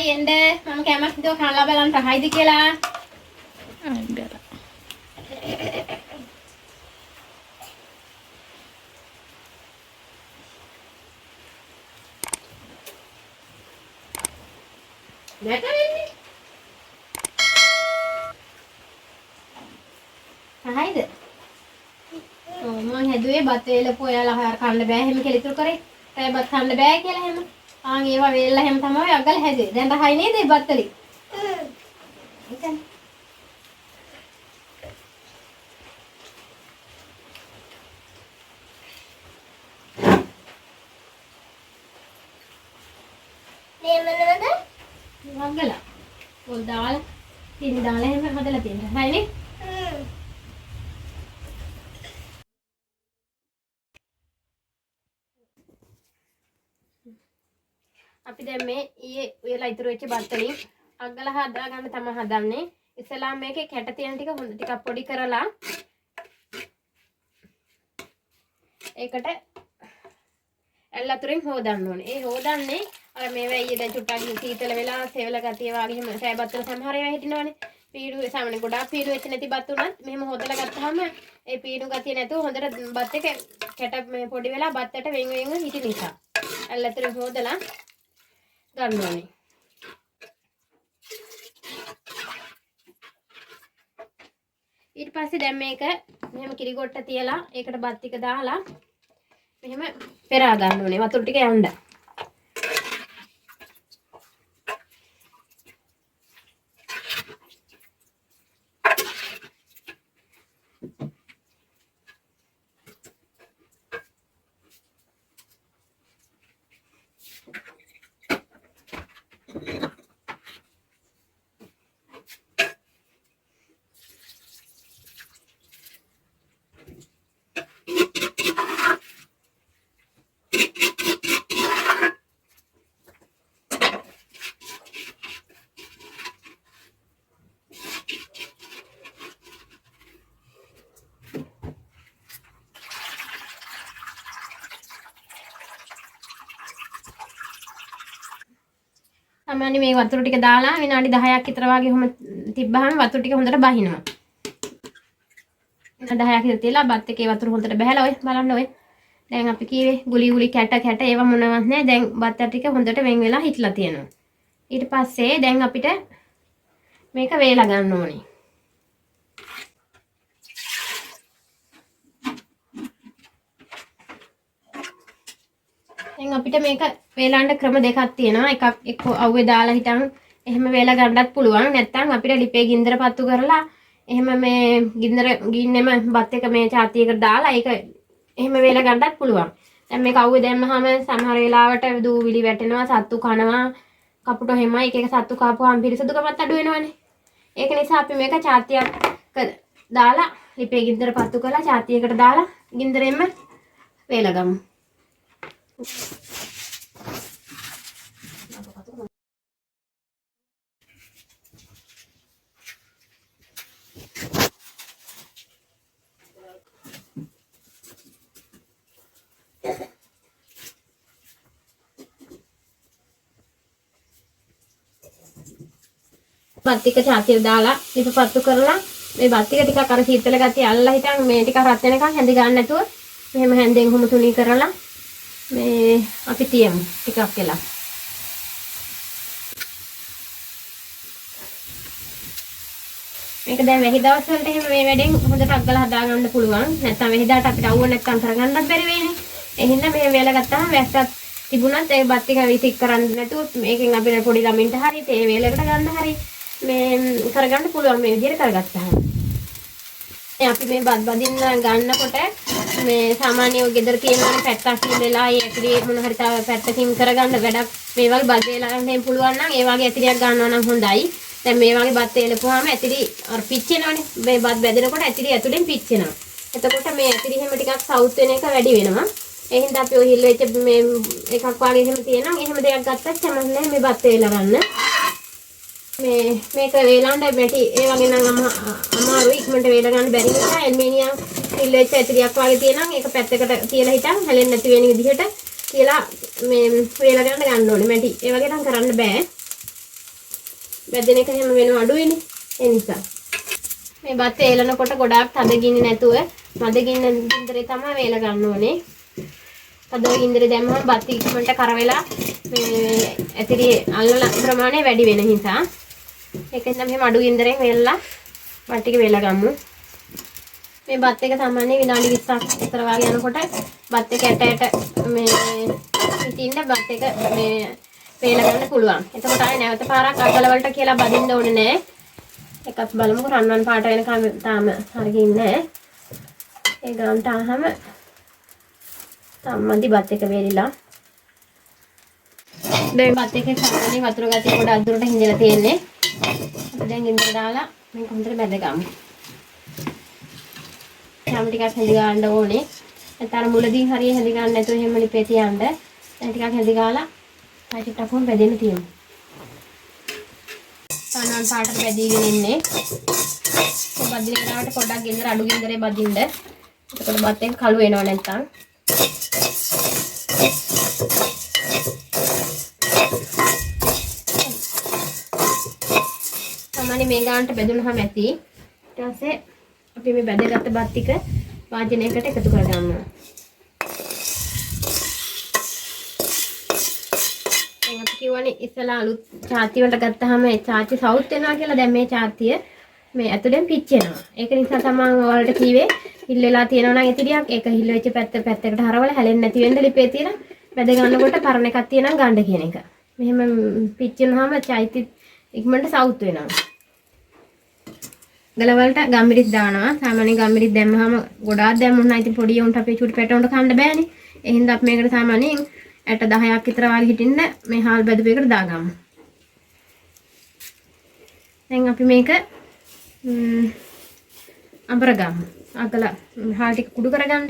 තමයි එන්නේ මම කැමති දෝ කනලා බලන්න රහයිද කියලා. අග්ගල. නැත වෙන්නේ. රහයිද? ඔව් මම හැදුවේ බත් වේලපු ඔයාලා ආහාර කන්න බෑ හැම කෙලිතුරු කරේ. ඒ බත් කන්න බෑ කියලා හැම. ආන් ඒවා වේලලා හැම තමයි අග්ගල හැදුවේ. දැන් රහයි නේද ඒ බත් වලින්? ඉතින් නේමනවද? අග්ගල. පොල් දාලා තින් දාලා හැම හදලා තියෙනවා. හරිනේ? අපි දැන් මේ ඊයේ උයලා ඉතුරු වෙච්ච බත් වලින් අග්ගල හදා ගන්න තමයි හදන්නේ. ඉස්සලා මේකේ කැට තියෙන ටික හොඳ ටිකක් පොඩි කරලා ඒකට ඇල්ලතුරින් හොදන්න ඕනේ. ඒ හොදන්නේ අර මේවා ඊයේ දැන් චුට්ටක් සීතල වෙලා සෙවල ගතිය වගේ හැම සෑ බත් වල සමහර ඒවා හිටිනවනේ. පීඩු සාමාන්‍ය ගොඩාක් පීඩු වෙච්ච නැති බත් උනත් මෙහෙම හොදලා ගත්තාම ඒ පීඩු ගතිය නැතුව හොඳට බත් එක කැට මේ පොඩි වෙලා බත්තට වෙන් වෙන්ව හිටි නිසා ඇල්ලතුරින් හොදලා ගන්න ඕනේ. ඊට පස්සේ දැන් මේක මෙහෙම කිරිගොට්ට තියලා ඒකට බත් ටික දාලා මෙහෙම පෙරා ගන්න ඕනේ වතුර ටික යන්න. සාමාන්‍ය මේ වතුර ටික දාලා විනාඩි 10ක් විතර වගේ ඔහොම තිබ්බහම වතුර ටික හොඳට බහිනවා. 10ක් විතර තියලා බත් එකේ වතුර හොඳට බහැලා ඔය බලන්න ඔය. දැන් අපි කීවේ ගුලි කැට ඒවා මොනවත් නැහැ. දැන් බත් ටික හොඳට වෙන් වෙලා හිටලා තියෙනවා. ඊට පස්සේ දැන් අපිට මේක වේලා ගන්න ඕනේ. දැන් අපිට මේක වේලන්න ක්‍රම දෙකක් තියෙනවා. එකක් එක්ක අවුවේ දාලා හිටන් එහෙම වේලා ගන්නත් පුළුවන්. නැත්නම් අපිට ලිපේ ගින්දර පත්තු කරලා එහෙම මේ ගින්නෙම බත් එක මේ චාතියකට දාලා ඒක එහෙම වේලා ගන්නත් පුළුවන්. දැන් මේක අවුවේ දැම්මහම සමහර වෙලාවට දූවිලි වැටෙනවා, සත්තු කනවා, කපුටෝ හැමයි එක සත්තු කාපුවාම පිරිසුදුකමත් අඩු වෙනවනේ. ඒක නිසා අපි මේක චාතියක් දාලා ලිපේ ගින්දර පත්තු කරලා චාතියකට දාලා ගින්දරෙන්ම වේලා ගමු. බත් ටික චාතිය දාලා ලිප පත්තු කරලා මේ බත් ටික ටිකක් අර සීතල ගතිය අල්ලලා හිටන් මේ ටික රත් වෙනකන් හැඳි ගන්න නැතුව මෙහෙම හැන්දෙන් හුම තුනී කරලා මේ අපි තියමු ටිකක් වෙලා. මේක දැන් වැහි දවස් වලට එහෙම මේ වැඩෙන් හොඳට අග්ගලා හදා ගන්න පුළුවන්. නැත්නම් වැහිදාට අපිට අවුව නැත්නම් කරගන්නත් බැරි වෙන්නේ. ඒ හින්දා මේ වේල ගත්තාම වැස්සක් තිබුණත් ඒ බත් ටික විසික් කරන්න නැතුව මේකෙන් අපිට පොඩි ළමින්ට හරි තේ වේලකට ගන්න හරි මේ කරගන්න පුළුවන් මේ විදිහට කරගත්තාම. අපි මේ බත් බදින්න ගන්නකොට මේ සාමාන්‍ය ඔය ගෙදර තියෙන පැත්තක් ඉල්ලලා ඒ ඇතිරි මොන හරි තව පැත්තකින් කරගන්න වැඩක් මේ වගේ බත් වේලා ගන්න පුළුවන් නම් ඒ වගේ ඇතිරියක් ගන්නවා නම් හොඳයි. දැන් මේ වගේ බත් වේලපුවාම ඇතිරි අර පිච්චෙනවනේ. මේ බත් බැදෙනකොට ඇතිරි ඇතුලෙන් පිච්චෙනවා. එතකොට මේ ඇතිරි හැම ටිකක් සවුත් වෙන එක වැඩි වෙනවා. ඒ හින්දා අපි ඔය හිල් වෙච්ච මේ එකක් වගේ එහෙම තියෙනවා. එහෙම දෙයක් ගත්තත් කැමති නැහැ මේ බත් වේලා ගන්න. මේක වේලන්න බැටි ඒ වගේ නම් අමාරුයි ඉක්මනට වේලා ගන්න බැරි නිසා ඇල්මීනියම් හිල් වෙච්ච ඇතිරියක් වගේ තියෙනම් ඒක පැත්තකට තියලා හිටන් හැලෙන්නේ නැති වෙන විදිහට කියලා මේ වේලා ගන්න ඕනේ. මැටි ඒ වගේ නම් කරන්න බෑ. වැදෙන එක හැම වෙනම අඩුයිනේ. ඒ නිසා. මේ බත් වේලනකොට ගොඩාක් තද ගින්නේ නැතුව මද ගින්දරේ තමයි වේල ගන්න ඕනේ. තද ගින්දරේ දැම්මම බත් ඉක්මනට කර වෙලා මේ ඇතිරි අල්ලන ප්‍රමාණය වැඩි වෙන නිසා ඒකෙන් නම් මෙහෙම අඩු ගින්දරෙන් වේලලා බත් ටික වේලා ගමු. මේ බත් එක සාමාන්‍යයෙන් විනාඩි 20ක් විතර වගේ යනකොට බත් එක ඇට මේ ඉතින්න බත් එක මේ වේලා ගන්න පුළුවන්. එතකොට ආයේ නැවත පාරක් අග්ගල වලට කියලා බදින්න ඕනේ නැහැ. එකක් බලමුකෝ රන්වන් පාට වෙනකම් තාම හරියන්නේ නැහැ. ඒ ගානට ආවම සම්මන්ති බත් එක වේලිලා. දැන් බත් එකේ සාමාන්‍ය වතුර ගතිය පොඩ අදුරට හිඳලා තියෙන්නේ. අපි දැන් ඉන්දර දාලා මේක හොඳට බැදගමු. යාම ටිකක් හැදි ගන්න ඕනේ. නැත්නම් මුලදී හරිය හැදි ගන්න නැතුව එහෙම ලිපේ තියන්න. දැන් ටිකක් හැදි ගාලා ආයෙත් අපුම් බැදෙන්න තියෙනවා. රන්වන් පාටට බැදීගෙන ඉන්නේ. බදින කරාට පොඩ්ඩක් ගින්දර අඩු ගින්දරේ බදින්න. එතකොට බත් එක කළු වෙනව නැත්තම්. සාමාන්‍ය මේ ගානට බෙදුනහම ඇති. ඊට පස්සේ අපි මේ බැදගත්ත බත් ටික වාජනයකට එකතු කරගන්නවා. දැන් අපි කියවනේ ඉස්සලා අලුත් චාති වලට ගත්තාම ඒ චාති සවුත් වෙනවා කියලා. දැන් මේ චාතිය මේ ඇතුලෙන් පිච්චෙනවා. ඒක නිසා තමයි ඔයාලට කිව්වේ හිල් වෙලා තියෙනවා නම් ඉතිරියක් ඒක හිල් වෙච්ච පැත්තකට හරවලා හැලෙන්නේ නැති වෙන්න ලිපේ තියලා බැද ගන්නකොට පරණ එකක් තියෙනම් ගන්න කියන එක. මෙහෙම පිච්චෙනවාම චෛත්‍ය ඉක්මනට සවුත් වෙනවා. ගලවලට ගම්මිරිස් දානවා. සාමාන්‍යයෙන් ගම්මිරිස් දැම්මහම ගොඩාක් දැම්මුනා ඉතින් පොඩි උන්ට අපේ චුටි පැටවුන්ට කන්න බෑනේ. ඒ හින්දා අපි මේකට සාමාන්‍යයෙන් ඇට 10ක් විතර වගේ හිටින්න මේ හාල් බැදපු එකට දාගමු. දැන් අපි මේක අඹරගමු. අගලා හාල් ටික කුඩු කරගන්න.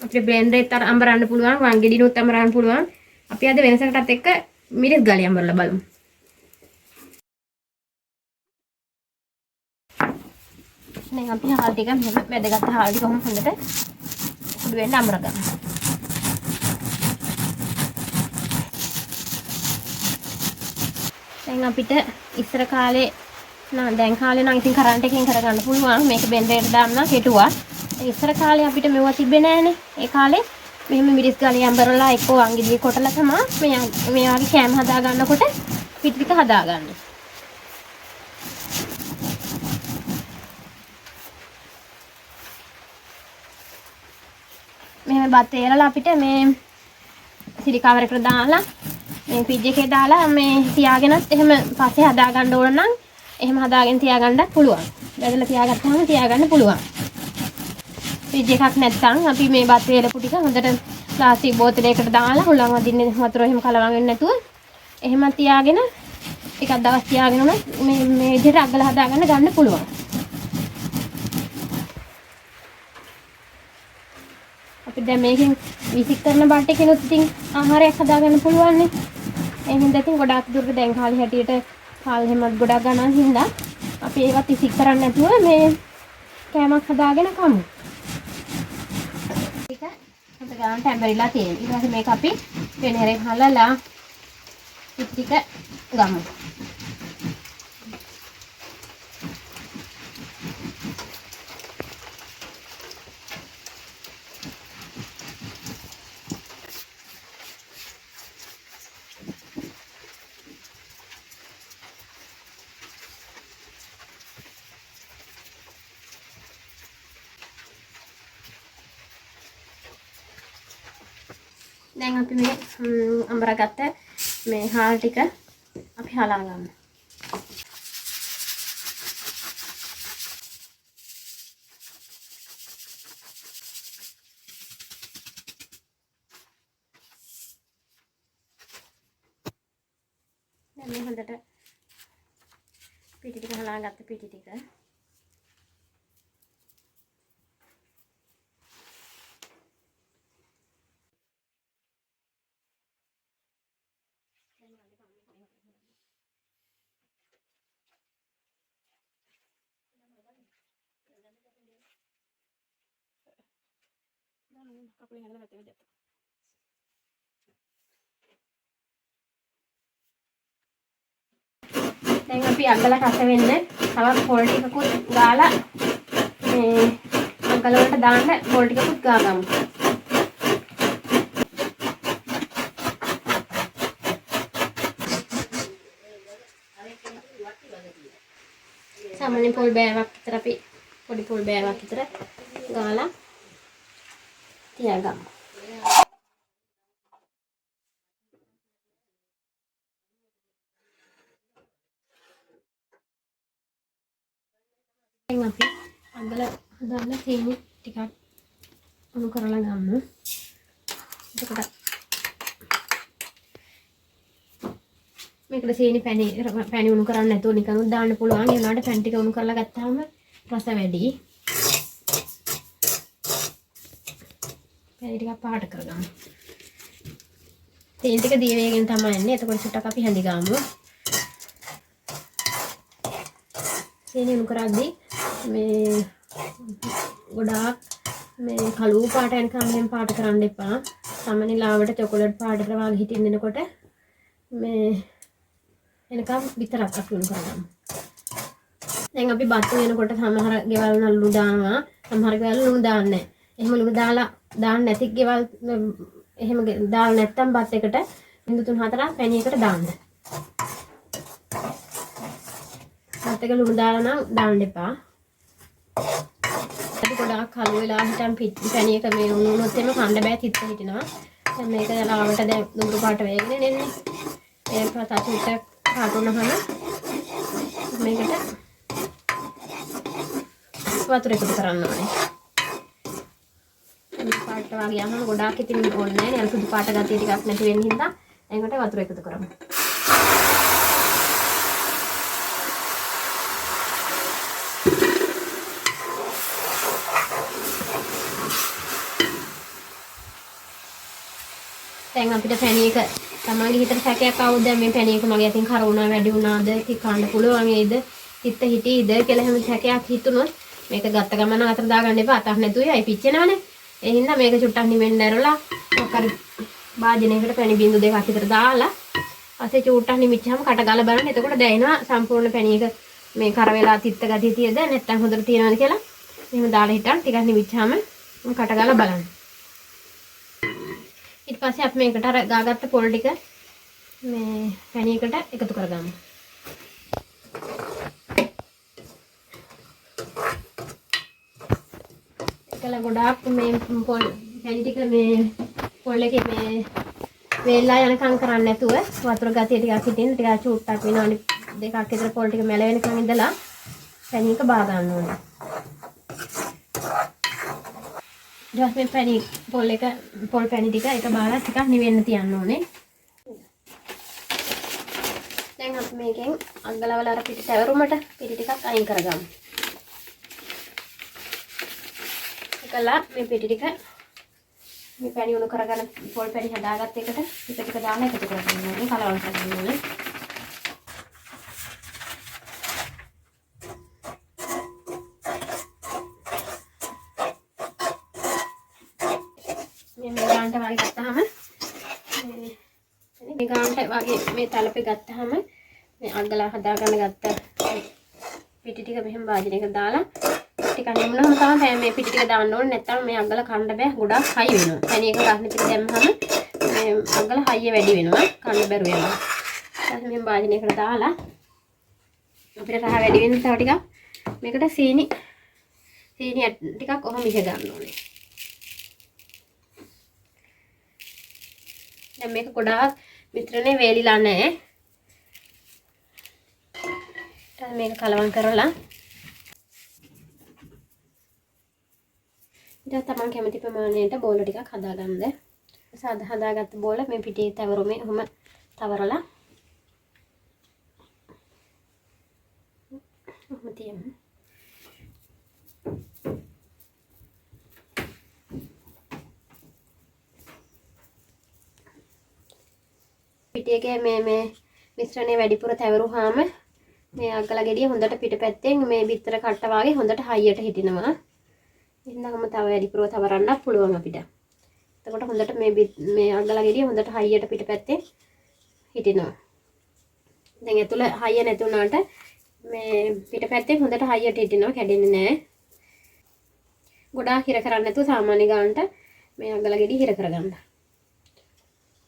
අපිට බ්ලෙන්ඩර් එකත් අඹරන්න පුළුවන්. වංගෙඩිනුත් අඹරන්න පුළුවන්. අපි අද වෙනසකටත් එක්ක මිරිස් ගාලි අඹරලා බලමු. දැන් අපි හාල් ටික මෙහෙම වැදගත් හාල් ටික හොඳට කුඩු වෙන්න අඹරගමු. දැන් අපිට ඉස්සර කාලේ දැන් කාලේ නම් ඉතින් කරන්ට් එකෙන් කරගන්න පුළුවන්. මේක බෙන්ඩරේට දාන්න කෙටුවා. ඉස්සර කාලේ අපිට මෙව තිබ්බේ නෑනේ. ඒ කාලේ මෙහෙම මිරිස් ගාලේ අඹරලා එක්ක වංගෙඩිය කොටලා තමයි මේ වගේ කෑම හදා ගන්නකොට පිටි ටික හදාගන්නේ. මෙහෙම බත් ඒරලා අපිට මේ සිලි කවර් එකට දාලා මේ ෆ්‍රිජ් එකේ දාලා මේ තියාගෙනත් එහෙම පස්සේ හදා ගන්න ඕන නම් එහෙම හදාගෙන තියාගන්න පුළුවන්. බැදලා තියාගත්තාම තියාගන්න පුළුවන්. ෆ්‍රිජ් එකක් නැත්නම් අපි මේ බත් වේලපු ටික හොඳට ප්ලාස්ටික් බෝතලයකට දාලා හුලං වදින්නේ වතුර එහෙම කලවම් වෙන්නේ නැතුව එහෙම තියාගෙන ටිකක් දවස් තියාගෙන මේ විදිහට අග්ගලා හදාගන්න ගන්න පුළුවන්. අපි දැන් මේකෙන් විසික් කරන බට් එකෙනුත් ඉතින් ආහාරයක් හදාගන්න පුළුවන් නේ. ඒ හින්දා ඉතින් ගොඩාක් දුරට දැන් කාලේ හැටියට කාල් හැමත් ගොඩක් ගණන් හින්දා අපි ඒවත් විසික් කරන්නේ නැතුව මේ කෑමක් හදාගෙන කමු. ටික හොඳ ගානට ඇඹරිලා තියෙනවා. ඊට පස්සේ මේක අපි වෙනහෙරෙන් හලලා ටික ගමු. දැන් අපි මේ අඹරගත්ත මේ හාල් ටික අපි හලා ගමු. දැන් මේ හොඳට පිටි ටික හලාගත්ත පිටි ටික කකුලේ හැදලා වැටෙන්න දෙන්න. දැන් අපි අග්ගලා රස වෙන්න තවත් පොල් ටිකකුත් ගාලා මේ අග්ගල වලට දාන්න පොල් ටිකකුත් ගාගමු. සාමාන්‍ය පොල් බෑවක් විතර අපි පොඩි පොල් බෑවක් විතර ගාලා තියාගමු. දැන් අපි අග්ගල හදාලා සීනි ටිකක් උණු කරලා ගමු. එතකොට මේකට සීනි පැණි උණු කරන්නේ නැතුව නිකන් දාන්න පුළුවන්. ඒ වුණාට පැණි ටික උණු කරලා ගත්තාම රස වැඩි. පැණි ටිකක් පාට කරගමු. සීනි ටික දී වේගෙන් තමයි එන්නේ. එතකොට චුට්ටක් අපි හැඳි ගමු. සීනි උණු කරද්දී මේ ගොඩාක් මේ කළු පාට එනකම් මෙහෙම පාට කරන්න එපා. සාමාන්‍ය ලාවට චොකලට් පාටට වගේ හිටින් දෙනකොට මේ එනකම් විතරක් අපි උණු කරගමු. දැන් අපි බත් වෙනකොට සමහර ගෙවල් වල ලුණු දානවා. සමහර ගෙවල් ලුණු දාන්නේ නැහැ. එහෙම ලුණු දාලා දාන්න නැති ගෙවල් එහෙම දාලා නැත්තම් බත් එකට 3-4 පැණි එකට දාන්න. බත් එක ලුණු දාලා නම් දාන්න එපා. අපි ගොඩාක් කළු වෙලා හිටන් පැණි එක මේ උණුනොත් එම කන්න බෑ තිත්ත හිටිනවා. දැන් මේක ලාවට දැන් දුඹුරු පාට වේගෙන එන්නේ. ඒක තචුට පාටුනහම මේකට වතුර එකතු කරන්න ඕනේ. මේ පාට වගේ යනම ගොඩාක් ඉතින් ඕනේ නැහැ නේ. සුදු පාට ගතිය ටිකක් නැති වෙන්න හින්දා ඒකට වතුර එකතු කරමු. දැන් අපිට පැණි එක තමන්ගේ හිතට සැකයක් ආවොත් දැන් මේ පැණි එක මගේ අතින් කර වුණා වැඩි වුණාද කන්න පුළුවන් වේද හිත හිටීද කියලා හැම සැකයක් හිතුනොත් මේක ගත්ත ගමන අතර දාගන්න එපා. අතක් නැතුවයි අයි පිච්චෙනවනේ. ඒ හින්දා මේක චුට්ටක් නිවෙන්න ඇරලා මොකක් හරි වාජනයකට පැණි බින්දු දෙකක් විතර දාලා පස්සේ චුට්ටක් නිමිච්චාම කට ගාලා බලන්න. එතකොට දැනෙනවා සම්පූර්ණ පැණි එක මේ කර වෙලා තිත්ත ගතිය තියද නැත්නම් හොඳට තියනවද කියලා. එහෙම දාලා හිටන් ටිකක් නිවිච්චාම කට ගාලා බලන්න. ඊට පස්සේ අපි මේකට අර ගාගත්ත පොල් ටික මේ පැණි එකට එකතු කරගමු. ඒකලා ගොඩාක් මේ පොල් පැණි ටික මේ පොල් එකේ මේ වේලා යනකම් කරන්නේ නැතුව වතුර ගතිය ටිකක් හිටින්න ටිකක් චූට්ටක් වෙනවනේ දෙකක් විතර පොල් ටික මැල වෙනකම් ඉඳලා පැණි එක බා ගන්න ඕනේ. ඊට පස්සේ පැණි පොල් පැණි ටික එක බාලා ටිකක් නිවෙන්න තියන්න ඕනේ. දැන් අපි මේකෙන් අග්ගලවල අර පිටි තැවරුමට පිටි ටිකක් අයින් කරගමු. එකලා මේ පිටි ටික මේ පැණි උණු කරගෙන පොල් පැණි හදාගත්ත එකට ටික දාලා එකතු කරගන්න ඕනේ. කලවම් කරගන්න ඕනේ. මේ ගානට වගේ ගත්තාම මේ ගානට වගේ මේ තලපේ ගත්තාම මේ අග්ගලා හදාගන්න ගත්ත පිටි ටික මෙහෙම වාජනයකට දාලා ටිකක් නිමුනම තමයි මේ පිටි ටික දාන්න ඕනේ. නැත්නම් මේ අග්ගලා කන්න බෑ. ගොඩක් හයි වෙනවා. පැණි එක ගන්න පිට දැම්මම මේ අග්ගලා හයිය වැඩි වෙනවා. කන්න බැරුව යනවා. ඊට මෙහෙම වාජනයකට දාලා අපිට රහ වැඩි වෙන තව ටිකක් මේකට සීනි ටිකක් ඔහොම මිහ ගන්න ඕනේ. දැන් මේක ගොඩාක් මිශ්‍රණය වේලිලා නැහැ. දැන් මේක කලවම් කරලා ඊට තමන් කැමති ප්‍රමාණයට බෝල ටිකක් හදාගන්න. හදාගත්ත බෝල මේ පිටේ තවරුමේ ඔහොම තවරලා ඔහොම තියමු. පිටියකේ මේ මිශ්‍රණය වැඩිපුර තැවරුවාම මේ අග්ගලා ගෙඩිය හොඳට පිටපැත්තෙන් මේ බිත්තර කට්ට වගේ හොඳට හයියට හිටිනවා. එහෙනම් තව වැඩිපුර තවරන්නත් පුළුවන් අපිට. එතකොට හොඳට මේ අග්ගලා ගෙඩිය හොඳට හයියට පිටපැත්තේ හිටිනවා. දැන් ඇතුළ හයිය නැති වුණාට මේ පිටපැත්තේ හොඳට හයියට හිටිනවා කැඩෙන්නේ නැහැ. ගොඩාක් හිර කරන්නේ නැතුව සාමාන්‍ය ගානට මේ අග්ගල ගෙඩි හිර කරගන්න.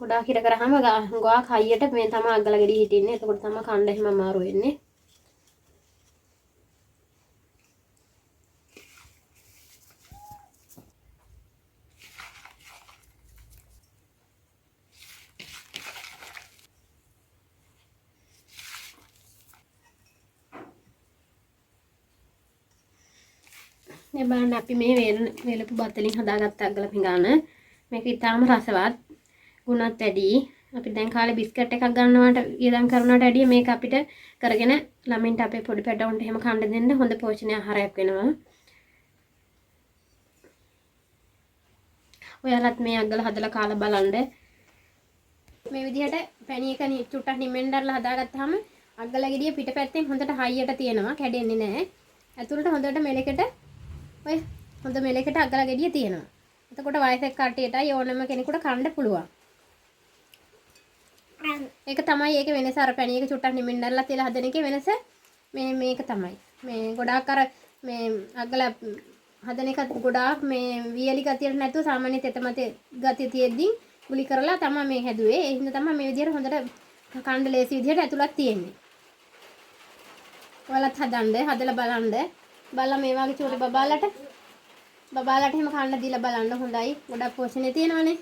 ගොඩාක් හිර කරාම ගොඩාක් හයියට මේ තමයි අග්ගල ගෙඩි හිටින්නේ. එතකොට තමයි කණ්ඩ එහෙම අමාරු වෙන්නේ. මේ බලන්න අපි මේ වේලපු බත් වලින් හදාගත්ත අග්ගල පිඟාන. මේක ඉතාලම රසවත්. ගුණත් වැඩි. අපි දැන් කාලේ බිස්කට් එකක් ගන්නවට වියදම් කරනවට වැඩිය මේක අපිට කරගෙන ළමින්ට අපේ පොඩි පැටවුන්ට එහෙම කන්න දෙන්න හොඳ පෝෂණීය ආහාරයක් වෙනවා. ඔයාලත් මේ අග්ගල හදලා කාලා බලන්න. මේ විදිහට පැණි එක චුට්ටක් නිමෙන්ඩර්ලා හදාගත්තාම අග්ගල ගෙඩිය පිටපැත්තෙන් හොඳට හයියට තියෙනවා. කැඩෙන්නේ නැහැ. ඇතුළට හොඳට මෙලෙකට ඔය හොඳ මෙලෙකට අග්ගල ගෙඩිය තියෙනවා. එතකොට වයසක කට්ටියටයි ඕනම කෙනෙකුට කන්න පුළුවන්. ඒක තමයි ඒක වෙනස. අර පැණි එක චුට්ටක් නිමෙන්ඩර්ලා තියලා හදන එකේ වෙනස මේක තමයි. මේ ගොඩාක් අර මේ අග්ගල හදන එක ගොඩාක් මේ වියලි ගතියට නැතුව සාමාන්‍ය තෙතමත ගතිය තියෙද්දි ගුලි කරලා තමයි මේ හැදුවේ. ඒ හින්දා තමයි මේ විදිහට හොඳට කන්න ලේසි විදිහට ඇතුළත් තියෙන්නේ. ඔයාලත් හදලා බලන්න. බලලා මේ වගේ චූටි බබාලට එහෙම කන්න දීලා බලන්න හොඳයි. ගොඩක් පෝෂණය තියෙනවනේ.